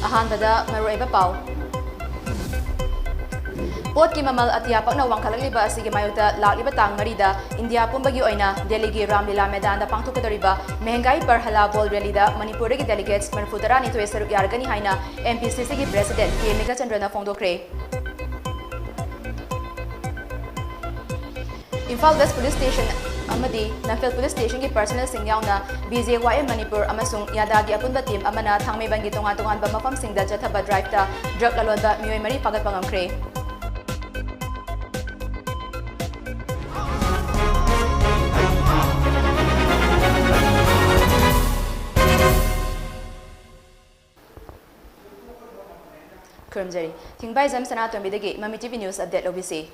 Ahanbada maruiba pau. Pot ki mamal atia pakna wangkhalakliba asigi mayuta lakliba tang marida India pumbagi oina Delhi gi Ramlila Maidan da pangthokadoriba mehengai par hala bol rally da Manipur gi delegates Maniputara ni toy saruk yargani haina MPCC gi president K Megachandra na phongdokre. Imphal West Police Station amadi Namphel Police Station ki personal sing yauna BJYM Manipur amasung yada gi apunba team amana thangmeiban gi tongan ba mafam singda jathaba drive ta drug lalonba mioi mari pagat pangamkhre. Kurumjari THINGBAIJAM SANATOMBI dagi Mami TV News update lobisi.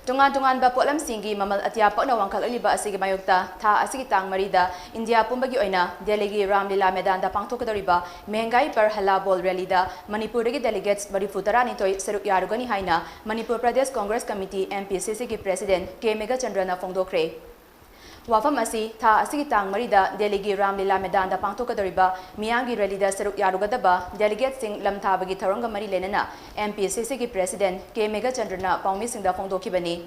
Tungan ba polam singi mamal atia pakna wangkhal aliba asigi mayukta tha asigi tang marida India pumbagi oina Delhi gi Ramlila Maidan da pangthokadoriba mehengai par hala bol rally da Manipur gi delegates Maniputara ni toy saruk yarugani haina Manipur Pradesh Congress Committee MPCC gi president K Megachandra na phongdokre. Wafam asi tha asigi tang marida Delhi gi Ramlila Maidan da pangthokadoriba miyangi rally da saruk yarugadaba delegates sing lamthabagi tharongga mari lenana MPCC gi president K Megachandra na paumi singda phongdokibani.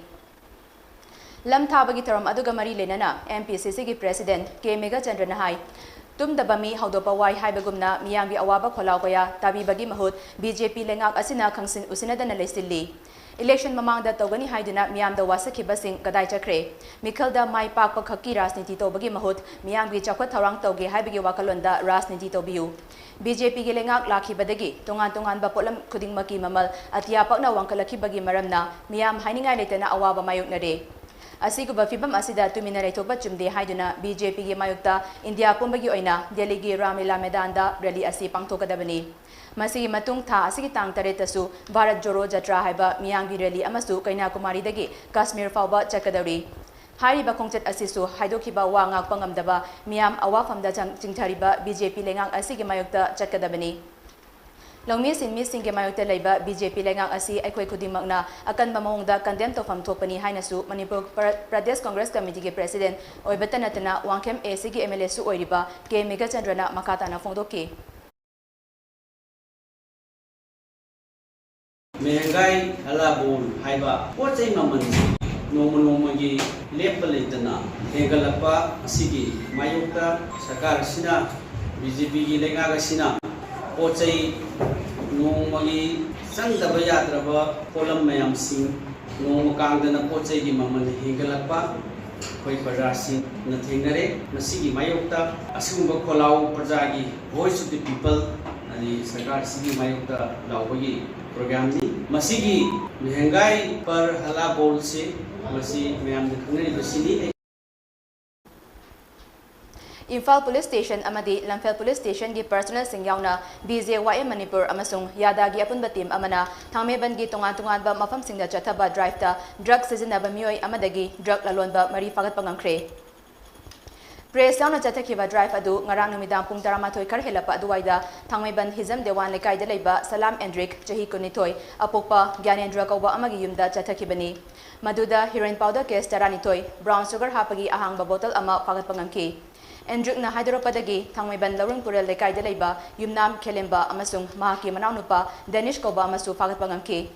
Lamthabagi tharom aduga mari lenana MPCC gi president K Megachandra na hai tumdabami haudopa wai haibagumna miyangi awaba kholau kaya tabibagi mahut BJP lengak asina khangsin usinadana leisilli. Election mamangda togani haiduna miyamda wasakhiba sing kadai chakre mikhalda mai pakpa khaki rajniti tobagi mahut miyamgi chakwa tharang toge haibagi wakalonda rajniti tobiu BJP gi lengak lakhibadagi tongan ba polam khudingmaki mamal atia pakna wangkalakhibagi maramna miyam hainingai letena awaba mayuknare asiguba fibam asida tumina raithoba chumde haiduna BJP gi mayukta India pumbagi oina Delhi gi Ramlila Maidan da rally asi pangthokadabani. Masigi matung tha asigi tang taretasu Bharat Joro Jatra haiba miyangi rally amasu Kanyakumari dagi Kashmir fauba chakadari. Hariba khongchat asisu haidokhiba wa ngakpa ngamdaba miyam awafamda chingthariba BJP lengang asigi mayukta chakadabani. Longmi sinmi singge mayukta leiba BJP lengang asi aikhoi khudimakna akan bamongda condemn tofam thopani hainasu Manipur Pradesh Congress Committee ge president oibatanatana wangkhem AC ge MLA su oiriba K Megachandra na makata na phongdoki. Mehengai halabul haiba pochai maman nomo gi lepalitana hegalapa asigi mayukta sakar sina BJP gi lenga sina pochai nomo gi sangdaba yadraba polam mayam sing nomo kangdana pochai gi maman hegalapa koi parasi na thengnare masigi mayukta asumba kholau prajagi voice of the people ani sakar sigi mayukta lawbagi program ni masigi mehengai par hala bol se masi mayam khangani basini. Imphal Police Station amadi Lamphel Police Station gi personal sing yauna BJYM Manipur amasung yada gi apunba team amana thangmeban gi tongan ba mafam singda chathaba drive ta drug sizinaba mioi amadagi drug lalonba mari fagat pangangkhre. Press yauna chathakhiba drive adu ngarang numidang pung 12 khar helapa aduwaida thangmeiban hizam dewan lekai da leiba Salam Endrick chahi kunithoi apokpa Gyanendra kauba amagi yumda chathakibani maduda heroin powder case 12 brown sugar hapagi ahangba bottle ama fagat pangamki. Endrick na Hyderabadagi thangmeiban Larung Pural lekai da leiba yumnam Khelemba amasung mahaki manaunupa Danish kauba amasu fagat pangamki.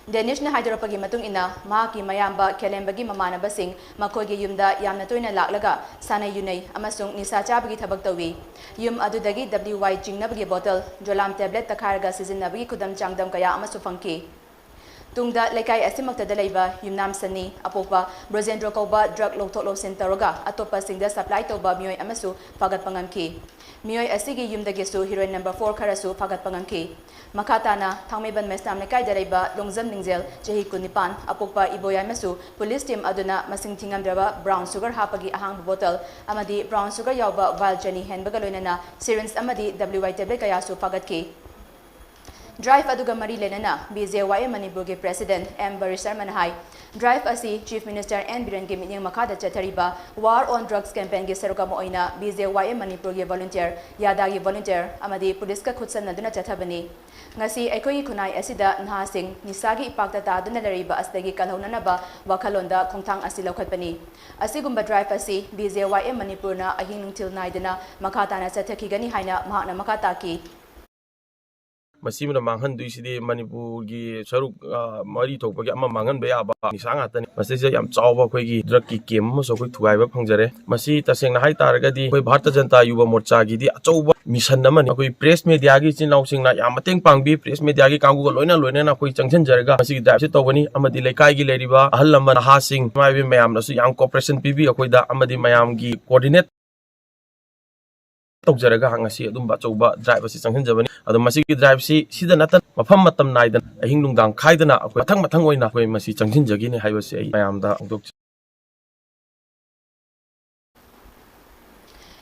Danish na Hyderabadi matung ina mahaki mayamba Khelembagi mamanaba sing makogi yumda yamna toina laklaga sanai yunai amasung nisa chabagi thabak tawi yum adudagi WY jingnabagi bottle jolam tablet takharga sizinabagi kudam changdam kaya amasu fangki tungda lekai asimakta dalaiba yumnam sani apokba Brojendro kauba drug loktholo centeroga atopa singda supply toba mioi amasu fagat pangamki mioi asigi yumdagi su heroin number 4 kharasu fagat pangamki makatana thangmeiban mesnam lekai dalaiba longjam ningzel chahi kunipan apokpa iboya masu police team aduna masing thingamdraba brown sugar hapagi ahang bottle amadi brown sugar yawba wild jenny henbaga loinana syringe amadi WY tablet kaya su fagatki Drive aduga mari lenana BJY Manipur ge President M Barisar Manahai Drive asi Chief Minister N Biren ge minyang makada chathariba War on Drugs campaign ge saruka mo oina BJY Manipur ge volunteer yada ge volunteer amadi police ka khutsan naduna chathabani ngasi aikoi khunai asida nha sing nisagi ipakta ta duna lariba asdagi kalhonana ba wakhalonda khongthang asi lokhatpani asigumba drive asi BJY Manipur na ahing nungtil naidana makata na chathakigani haina mahakna makata ki Masih manghan tu isi di Manipur gi saruk mari thok pagi amma manghan be aba nisang atan masih se yam chawa khoi gi drug ki kem mo so khoi thugai ba phangjare masih taseng na hai targa di khoi Bharatiya Janata Yuva Morcha gi di achauba mission namani khoi press media gi chinau sing na yam mateng pangbi press media gi kangu loina na khoi changchen jarga masih drive se tawani amadi lekai gi leriba ahal lamban ha sing mai be mayam na su yang cooperation pibi khoi da amadi mayam gi coordinate tawjaraga hangasi adum ba chauba drive si changhen jabani adum masi gi drive si sida natan mafam matam naidan ahing lungdang khaidana akoi mathang oina akoi masi changhin jagi ne haiba se mayam da angdok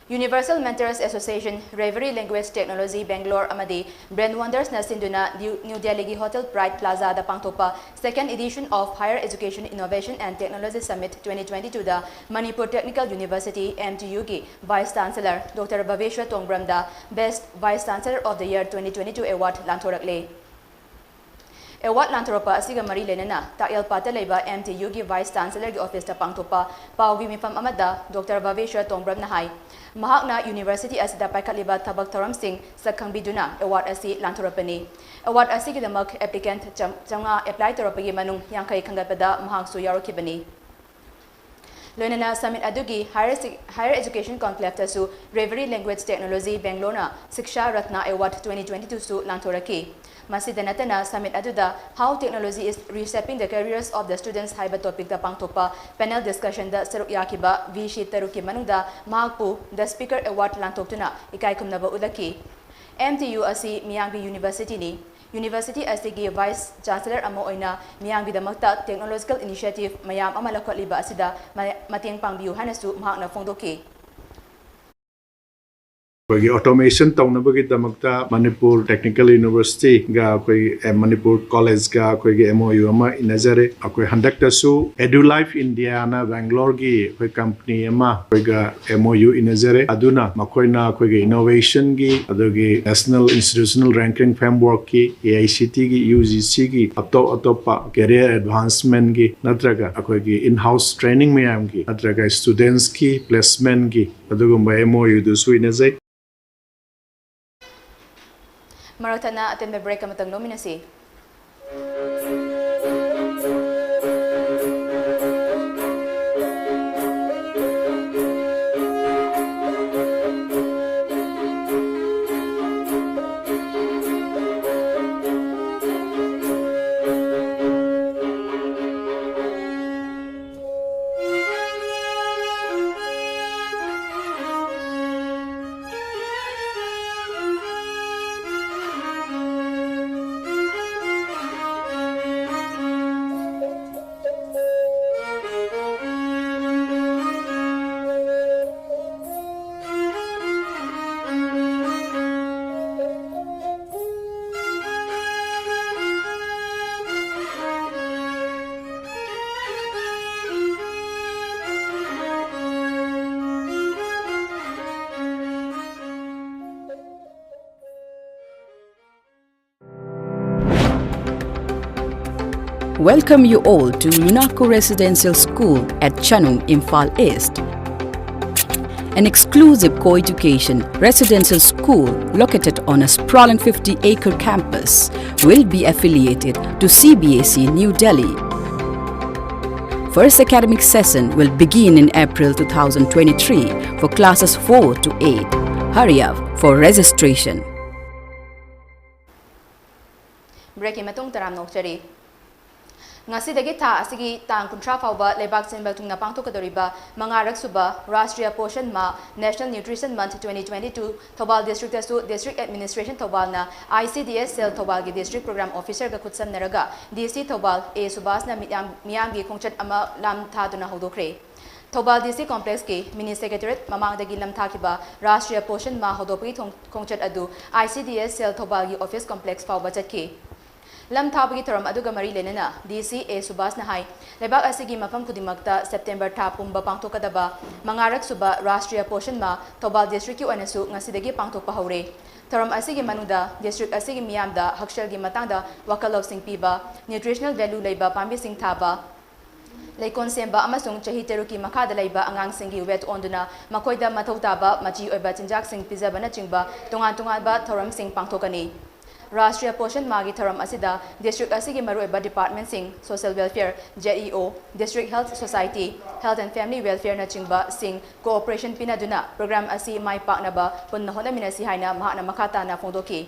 Universal Mentors Association Reverie Language Technology Bangalore amadi Brand Wonders na sinduna New Delhi gi Hotel Pride Plaza da pangtopa second edition of Higher Education Innovation and Technology Summit 2022 da Manipur Technical University MTU gi Vice Chancellor Dr. Bhaveshwar Tongbram da Best Vice Chancellor of the Year 2022 award lanthorakle Award lanthoropa asiga mari lenana Takyal Pata leiba MTU gi Vice Chancellor gi office ta pangtopa pawgi mifam amada Dr. Bhaveshwar Tongbram na hai Mahakna University asida paikatliba thabak thoram sing sakhangbiduna award asi lanthoropani award asi gi damak applicant changa apply toropagi manung yangkai khangatpada mahaksu yarokibani Loinana Summit adugi Higher Education Conclave tasu Reverie Language Technology Bangalore na Siksha Ratna Award 2022 su lanthoraki Masidanatana Summit aduda how technology is reshaping the careers of the students haiba topic da pangtopa panel discussion da saruk yakiba vishi taruki manungda mahakpu the speaker award lantoktuna ikai kumnaba ulaki MTU asi Miyangbi University ni University asigi Vice Chancellor amo oina Miyangbi damakta technological initiative mayam ama lakwatliba asida mateng pangbiu hanasu mahakna fongdoki Bagi automation taunabagi damakta Manipur Technical University ga koi Manipur College ga koi ge MOU ama inazare akoi handakta su EduLife India na Bangalore gi koi company ama koi ga MOU inazare aduna makoi na koi ge innovation gi adogi National Institutional Ranking Framework ki AICT gi UGC gi atop career advancement gi natraga akoi gi in-house training mayam gi natraga students ki placement gi adugumba MOU du su inazai Maratana atembe break amatang nominasi Welcome you all to Lunako Residential School at Chanung, Imphal East. An exclusive co-education residential school located on a sprawling 50-acre campus will be affiliated to CBSE New Delhi. First academic session will begin in April 2023 for classes 4 to 8. Hurry up for registration. Breaking matong taram nokchari Ngasidagi tha asigi tang kuntra fauba lebak simbal tungna pangtokadoriba mangarak suba Rashtriya Poshan Ma National Nutrition Month 2022 Thobal District asu District Administration Thobal na ICDS Cell Thobal gi District Program Officer ga kutsam naraga DC Thobal A Subas na miyam gi khongchat ama lam tha duna hodokre Thobal DC Complex ki Mini Secretariat mamangdagi lamthakiba Rashtriya Poshan Ma Hodopagi Thongchat adu ICDS Cell Thobal gi Office Complex fawba chatki lam thabagi thoram aduga mari lenana DCA Subas na hai lebak asigi mafam kudimakta September tha pumba pangthokadaba mangarak suba Rashtriya Poshan Ma Thobal District ki onasu ngasidagi pangthokpa haure thoram asigi manuda district asigi miyamda hakshal gi matangda wakalov sing piba nutritional value leiba pambi sing thaba Laikon semba amasung chahi teruki makada laiba angang singi wet onduna makoida mathau taba machi oiba chinjak sing pizaba na chingba tungan ba thoram sing pangthokani Rashtriya Poshan Magi Tharam Asida, District Asigi Marueba Department Sing, Social Welfare, JEO, District Health Society, Health and Family Welfare Nachingba Sing, Cooperation Pinaduna, Program Asi Mai Paknaba, Punahona Minasi Haina, Mahana Makata na Fondoki.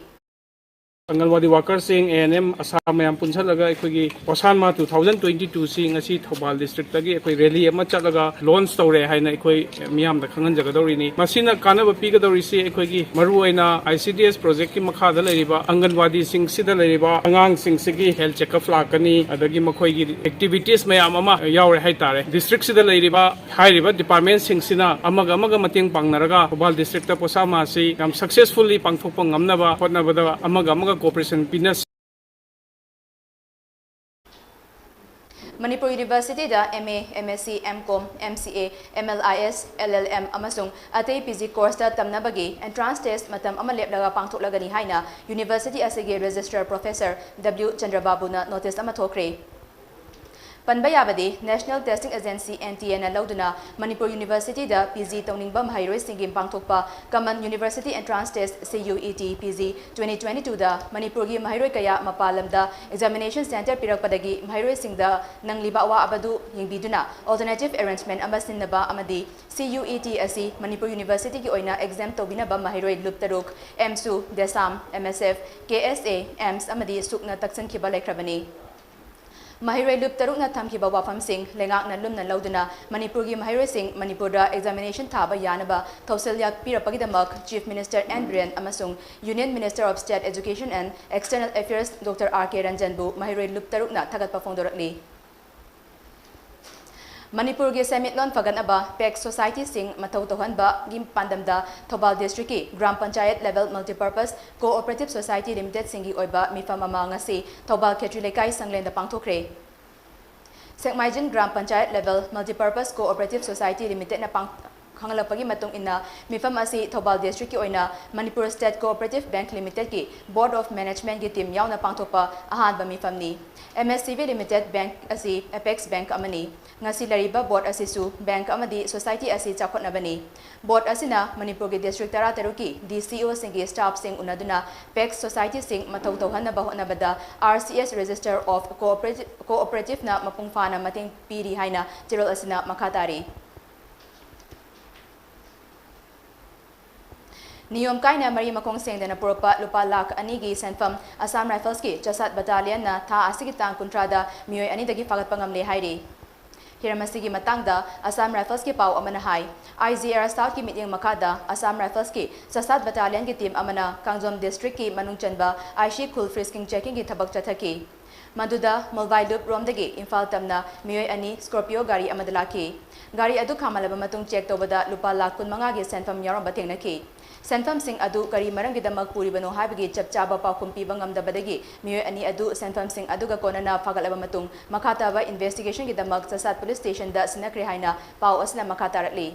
Angalwadi workers sing ANM Assam mayam punchalaga ekhoi Posan ma 2022 sing asi Thobal district tagi ekhoi rally ama chalaga launch tawre haina ekhoi miyam da khangan jagadori ni masina kanaba pigadori si ekhoi gi maru oina ICDS project ki makha da leriba Angalwadi sing sida leriba angang sing sigi health checkup lakani adagi makhoi gi activities mayam ama yaure hai tare district sida leriba hairiba department sing sina amaga mating pangnaraga Thobal district ta posama si yam successfully pangthokpa ngamnaba hotnaba da amaga cooperation pinas Manipur University da MA, MSc, MCom, MCA, MLIS, LLM amasung atay PG course da tamnabagi entrance test matam ama lepdaga pangthoklagani haina University asige Registrar Professor W Chandrababu na notice ama thokre Panbayabadi National Testing Agency NTA na lauduna Manipur University da PG Tongningbam Hairoi Singim Pangthokpa Common University Entrance Test CUET PG 2022 da Manipur gi Mahairoi kaya mapalam da Examination Center pirakpadagi Mahairoi Singda nangliba wa abadu yingbiduna alternative arrangement amasinaba amadi CUET asi Manipur University ki oina exam tobinaba Mahairoi luptaruk MSU Desam MSF KSA AMS amadi sukna taksan kiba laikrabani Mahiroi Lup Taruk na Tamkiba Wapam Singh, Lengak na Lum na Lauduna, Manipur gi Mahiroi Singh, Manipur da examination taba yanaba, Tausilyak Pirapagidamak, Chief Minister Andrian Amasung, Union Minister of State Education and External Affairs Dr. R.K. Ranjanbu, Mahiroi Lup Taruk na Tagat Pafongdorakli. Manipur gi Semitlon Faganaba, PEC Society Sing, Matautohanba, Gim Pandamda, Thobal District ki, Gram Panchayat Level Multipurpose Cooperative Society Limited Singi Oiba, Mifamama ngasi, Thobal Ketrilekay Sanglenda Pangthokre. THINGBAIJAM Gram Panchayat Level Multipurpose Cooperative Society Limited na Hangalapagi matong ina mifam asi Thobal District ki oina Manipur State Cooperative Bank Limited ki Board of Management ki team yaw na pangthopa ahanba mifam ni MSCV Limited Bank asi Apex Bank amani ngasi lariba board asi su bank amadi society asi chakot na bani board asina Manipur ki district tara teruki DCO singi staff sing unaduna Apex Society sing matawtawhan na bahot na bada RCS Register of Cooperative na mapungfa na mating piri haina tirol asina makatari Niyom kaina mari makong seng na purpa lupa lak anigi senfam Assam Rifles ki Jasat Battalion na tha asigitang kontrada miyoy ani dagi fagat pangamle hairi Hiramasigi matangda Assam Rifles ki pau amana hai IZR South ki meeting makada Assam Rifles ki Jasat Battalion ki team amana Kangjom District ki Manungchanba Aishi Khul frisking checking ki thabak chathaki Maduda Mulvai Loop Romdagi Imphal Tamna miyoy ani Scorpio gari amadalaki gari adu khamalaba matung check tobada lupa lak kun manga gi senfam yarom bathengnaki Senfam Singh adu kari maranggidamak puribano haibagi chapchaba paukum pibang amdabadagi miyoy ani adu Senfam Singh adu gakona na fagalaba matung makataba investigation gidamak Jasat Police Station da sinakri haina pau asna makataratli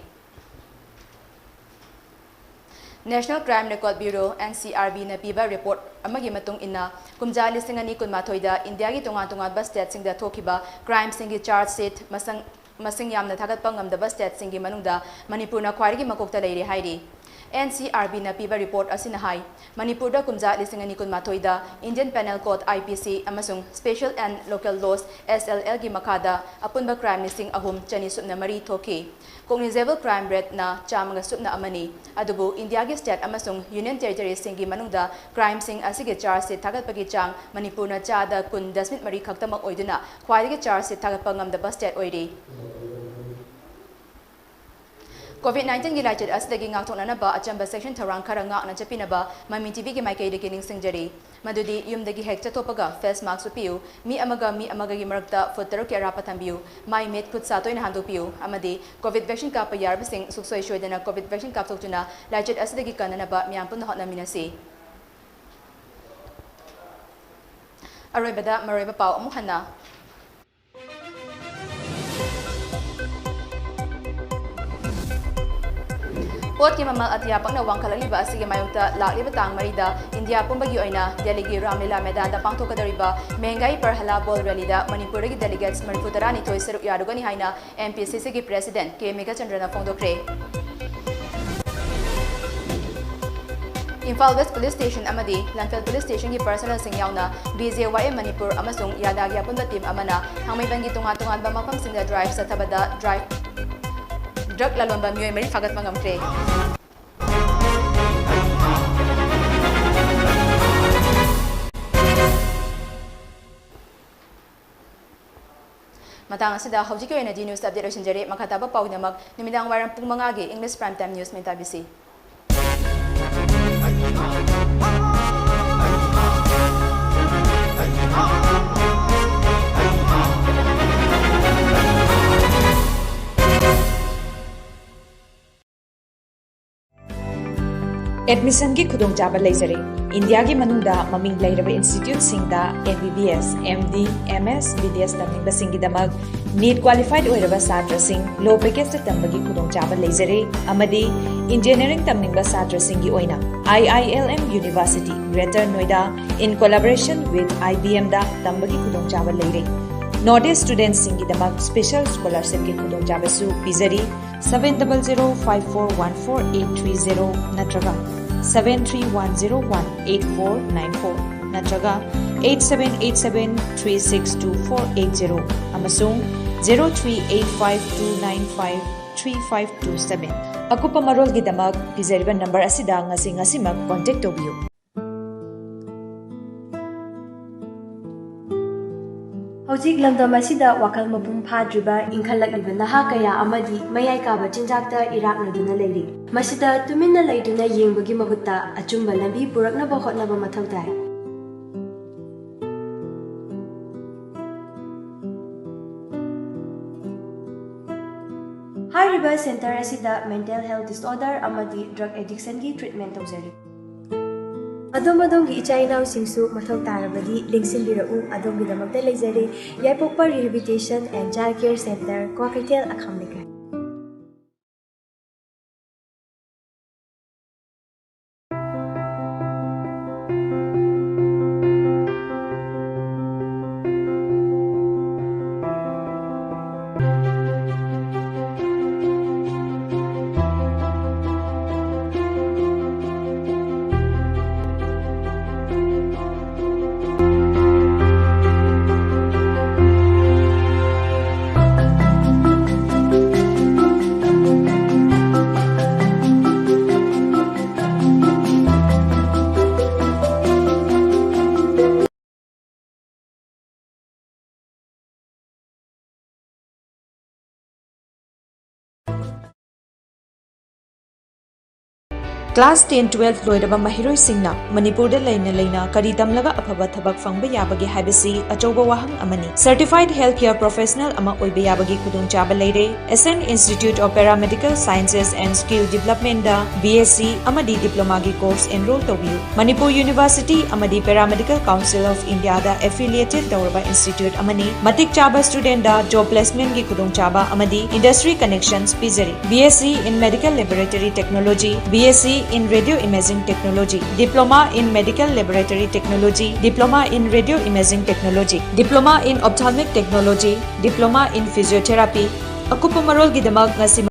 National Crime Record Bureau NCRB na piba report amagi matung ina kumja listing ani kun mathoida India gi tunga bus state sing da thokiba crime singi charge sheet masing yamna thagat pangamdaba state singi manungda Manipur na khwairigi makokta leire hairi NCRB na piba report asina hai Manipur da kumja lising ani kun mathoida Indian Penal Code IPC amasung Special and Local Laws SLL gi makada apunba crime lising ahum chani subna mari thoki cognizable crime rate na chamanga subna amani adubu India gi state amasung Union Territory singi manungda crime sing asige charge se thagat pagi chang Manipur na chada kun dasmit mari khaktamak oiduna khwaidagi charge se thagat pangam da state oiri COVID-19 gi laichet asdagi ngakthoknanaba achamba section tharang khara ngakna chapinaba Mami TV gi maikai de kining singjari madudi yumdagi hek chatopaga face mask upiu mi amaga gi marakta foot taruk ki arapa thambiu mai met khut sa toina handopiu amadi COVID vaccine ka pa yarba sing suksoi shoidana COVID vaccine ka thokchuna laichet asdagi kananaba miyam pun hotna minasi aroibada maroiba pau amu hanna Pot ki mamal at yapang na wangkalaliba asige mayokta lakliba tang marida India pumbagi oina Delhi Ramlila Medan da pangthokadariba Mengai per hala ball rally da Manipur gi delegates Maniputarani toy seruk yarugani haina MPCC gi president K Megachandra Fongdokre Infal West Police Station amadi Lanfel Police Station gi personnel sing yauna BJYM Manipur amasung yadagi apunba team amana hangmaiban gi tunga-tungan ba mafam singda drive sa tabada drive drug lalomba mioy mari fagat mangamkre matang asida hawjiki oina di news update osinjare makataba pawnamak nimidang waram pung mangagi English Prime Time News mentabisi Admission की खुदोंचाबा लेजरे India की मनुंगदा ममिंग लेरबा institute सिंगदा MBBS, MD, MS, BDS तमनिंग बसिंगी दमग नीट क्वालिफाइड ओइरबा छात्र सिंग लो पैकेज तमबगी खुदोंचाबा लेजरे अमदी इंजीनियरिंग तमनिंग बा छात्र सिंगी ओइना IILM University Greater Noida in collaboration with IBM दा तमबगी खुदोंचाबा लेरे Northeast students सिंगी दमग स्पेशल स्कॉलरशिप की खुदोंचाबा सु पिजरी 7005414830 नत्रगा 7310188494 नत्रगा 8787362480 अमसुंग 038529535527 अकुपा मरोल की दमक पिजरीबा number असिदा ngasi-ngasimak contact tobiyo Hojik lamdam asida wakal mapum phadriba inkhalaklibna naha kaya amadi mayai kaba chinjakta iraknaduna leiri masida tuminna leiduna yengbagi mahutta achumba lambi puraknaba hotnaba mathau dai Hariba center asida mental health disorder amadi drug addiction gi treatment tawjari Adom-adom gi ichainaw singsu mathau tarabadi lingsinbirau adom gi damakta leizari Yaipokpa Rehabilitation and Child Care Center Kwakaitel Akhamnika Class 10-12 loiraba mahiroi singna Manipur da leina kari tamlaga afaba thabak fangba yabagi habisi achoba wahang amani Certified Healthcare Professional ama oiba yabagi khudongchaba leire SN Institute of Paramedical Sciences and Skill Development da BSc amadi diploma gi course enroll tobiu Manipur University amadi Paramedical Council of India da affiliated tawraba institute amani matik chaba student da job placement gi khudongchaba amadi industry connections pizari BSc in Medical Laboratory Technology BSc in Radio Imaging Technology, Diploma in Medical Laboratory Technology, Diploma in Radio Imaging Technology, Diploma in Ophthalmic Technology, Diploma in Physiotherapy. Akupa marol gidamag nga si